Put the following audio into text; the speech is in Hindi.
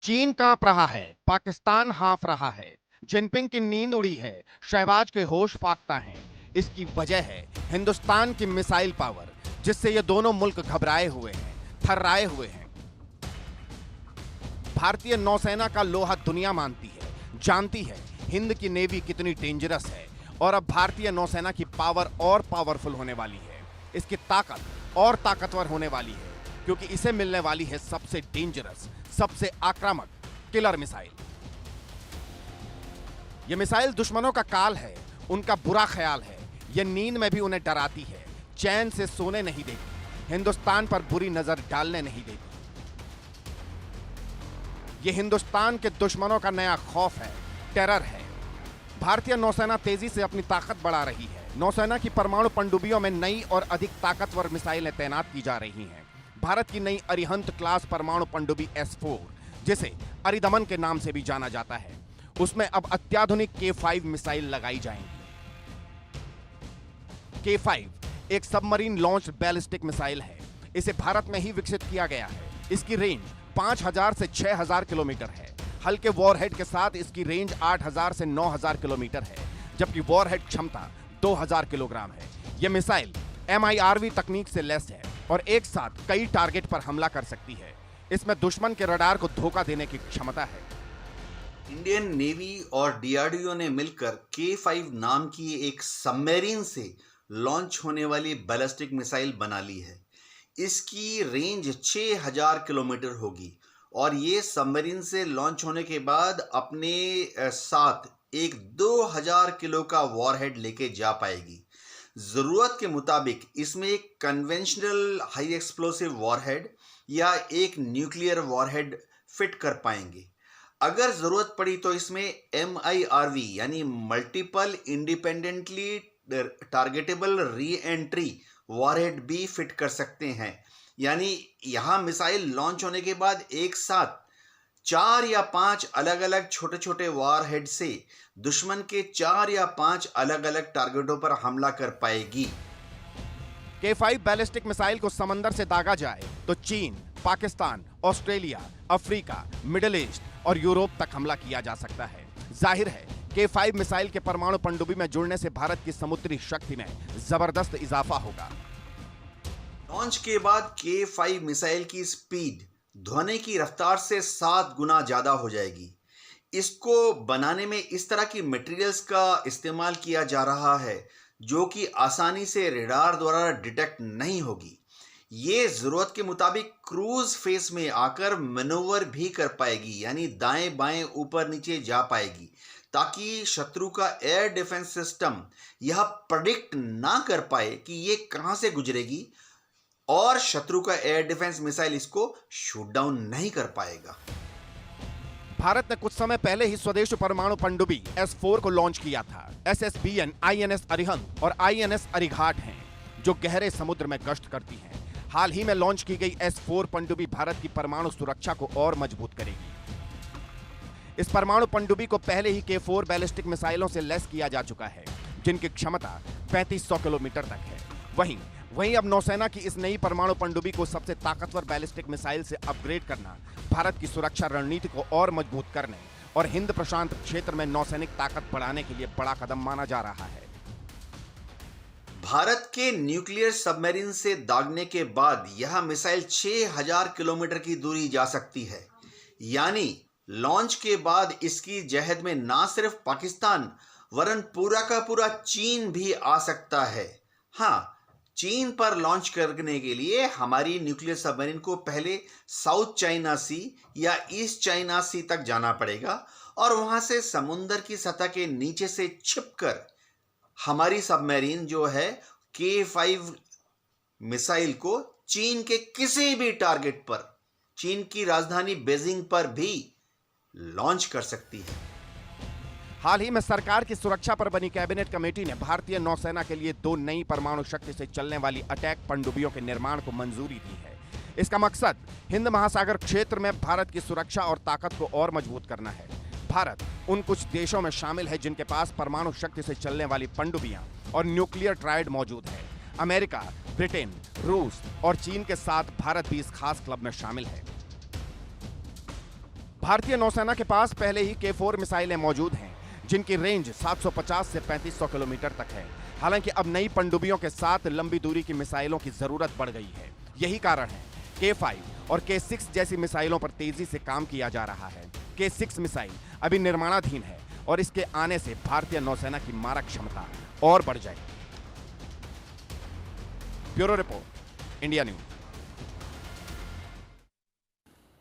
चीन कांप रहा है, पाकिस्तान हाँफ रहा है, जिनपिंग की नींद उड़ी है, शहबाज के होश फाख्ता हैं। इसकी वजह है हिंदुस्तान की मिसाइल पावर, जिससे ये दोनों मुल्क घबराए हुए हैं, थर्राए हुए हैं। भारतीय नौसेना का लोहा दुनिया मानती है, जानती है हिंद की नेवी कितनी डेंजरस है। और अब भारतीय नौसेना की पावर और पावरफुल होने वाली है, इसकी ताकत और ताकतवर होने वाली है, क्योंकि इसे मिलने वाली है सबसे डेंजरस, सबसे आक्रामक किलर मिसाइल। यह मिसाइल दुश्मनों का काल है, उनका बुरा ख्याल है। यह नींद में भी उन्हें डराती है, चैन से सोने नहीं देती, हिंदुस्तान पर बुरी नजर डालने नहीं देती। यह हिंदुस्तान के दुश्मनों का नया खौफ है, टेरर है। भारतीय नौसेना तेजी से अपनी ताकत बढ़ा रही है। नौसेना की परमाणु पनडुब्बियों में नई और अधिक ताकतवर मिसाइलें तैनात की जा रही हैं। भारत की नई अरिहंत क्लास परमाणु पनडुब्बी S4, जिसे अरिदमन के नाम से भी जाना जाता है, उसमें अब अत्याधुनिक K5 मिसाइल लगाई जाएंगी। K5 एक सबमरीन लॉन्च बैलिस्टिक मिसाइल है। इसे भारत में ही विकसित किया गया है। इसकी रेंज 5000 से 6000 किलोमीटर है। हल्के वॉरहेड के साथ इसकी रेंज 8000 से 9000 किलोमीटर है, जबकि वॉरहेड क्षमता 2000 किलोग्राम है। यह मिसाइल MIRV तकनीक से लैस है और एक साथ कई टारगेट पर हमला कर सकती है। इसमें दुश्मन के रडार को धोखा देने की क्षमता है। इंडियन नेवी और DRDO ने मिलकर K5 नाम की एक सबमरीन से लॉन्च होने वाली बैलिस्टिक मिसाइल बना ली है। इसकी रेंज 6000 किलोमीटर होगी और ये सबमरीन से लॉन्च होने के बाद अपने साथ एक 2000 किलो का वॉरहेड लेके जा पाएगी। ज़रूरत के मुताबिक इसमें एक कन्वेंशनल हाई एक्सप्लोसिव वॉरहेड या एक न्यूक्लियर वॉरहेड फिट कर पाएंगे। अगर ज़रूरत पड़ी तो इसमें MIRV यानी multiple independently targetable re entry warhead भी फिट कर सकते हैं। यानी यहां मिसाइल लॉन्च होने के बाद एक साथ 4 या 5 अलग अलग छोटे छोटे वॉरहेड से दुश्मन के 4 या 5 अलग अलग टारगेटों पर हमला कर पाएगी। K5 बैलिस्टिक मिसाइल को समंदर से दागा जाए तो चीन, Pakistan, Australia, Africa, middle east और यूरोप तक हमला किया जा सकता है। जाहिर है K5 मिसाइल के परमाणु पनडुब्बी में जुड़ने से भारत की समुद्री शक्ति में जबरदस्त इजाफा होगा। लॉन्च के बाद K5 मिसाइल की स्पीड ध्वनि की रफ्तार से 7 गुना ज्यादा हो जाएगी। इसको बनाने में इस तरह की मटेरियल्स का इस्तेमाल किया जा रहा है जो कि आसानी से रडार द्वारा डिटेक्ट नहीं होगी। ये जरूरत के मुताबिक क्रूज फेस में आकर मैनोवर भी कर पाएगी, यानी दाएं बाएं ऊपर नीचे जा पाएगी, ताकि शत्रु का एयर डिफेंस सिस्टम यह प्रेडिक्ट ना कर पाए कि ये कहां से गुजरेगी और शत्रु का एयर डिफेंस मिसाइल इसको शूट डाउन नहीं कर पाएगा। भारत ने कुछ समय पहले ही स्वदेश परमाणु पनडुब्बी S4 को लॉन्च किया था। SSBN INS अरिहंत और INS अरिघाट हैं, जो गहरे समुद्र में गश्त करती हैं। हाल ही में लॉन्च की गई S4 पनडुब्बी भारत की परमाणु सुरक्षा को और मजबूत करेगी। इस परमाणु पनडुब्बी को पहले ही K4 बैलिस्टिक मिसाइलों से लैस किया जा चुका है, जिनकी क्षमता 3500 किलोमीटर तक है। वहीं अब नौसेना की इस नई परमाणु पनडुब्बी को सबसे ताकतवर बैलिस्टिक मिसाइल से अपग्रेड करना भारत की सुरक्षा रणनीति को और मजबूत करने और हिंद प्रशांत क्षेत्र में नौसैनिक ताकत बढ़ाने के लिए बड़ा कदम माना जा रहा है। भारत के न्यूक्लियर सबमरीन से दागने के बाद यह मिसाइल 6000 किलोमीटर की दूरी जा सकती है। यानी लॉन्च के बाद इसकी जहद में ना सिर्फ पाकिस्तान वरन पूरा का पूरा चीन भी आ सकता है। हाँ, चीन पर लॉन्च करने के लिए हमारी न्यूक्लियर सबमरीन को पहले साउथ चाइना सी या ईस्ट चाइना सी तक जाना पड़ेगा और वहां से समुद्र की सतह के नीचे से छिपकर हमारी सबमरीन जो है K5 मिसाइल को चीन के किसी भी टारगेट पर, चीन की राजधानी बीजिंग पर भी लॉन्च कर सकती है। हाल ही में सरकार की सुरक्षा पर बनी कैबिनेट कमेटी ने भारतीय नौसेना के लिए 2 नई परमाणु शक्ति से चलने वाली अटैक पनडुब्बियों के निर्माण को मंजूरी दी है। इसका मकसद हिंद महासागर क्षेत्र में भारत की सुरक्षा और ताकत को और मजबूत करना है। भारत उन कुछ देशों में शामिल है जिनके पास परमाणु शक्ति से चलने वाली पनडुब्बियां और न्यूक्लियर ट्रायड मौजूद है। अमेरिका, ब्रिटेन, रूस और चीन के साथ भारत भी इस खास क्लब में शामिल है। भारतीय नौसेना के पास पहले ही K4 मिसाइलें मौजूद हैं, जिनकी रेंज 750 से 3500 किलोमीटर तक है। हालांकि अब नई पनडुब्बियों के साथ लंबी दूरी की मिसाइलों की जरूरत बढ़ गई है। यही कारण है K5 और K6 जैसी मिसाइलों पर तेजी से काम किया जा रहा है। K6 मिसाइल अभी निर्माणाधीन है और इसके आने से भारतीय नौसेना की मारक क्षमता और बढ़ जाएगी। Bureau report, India news.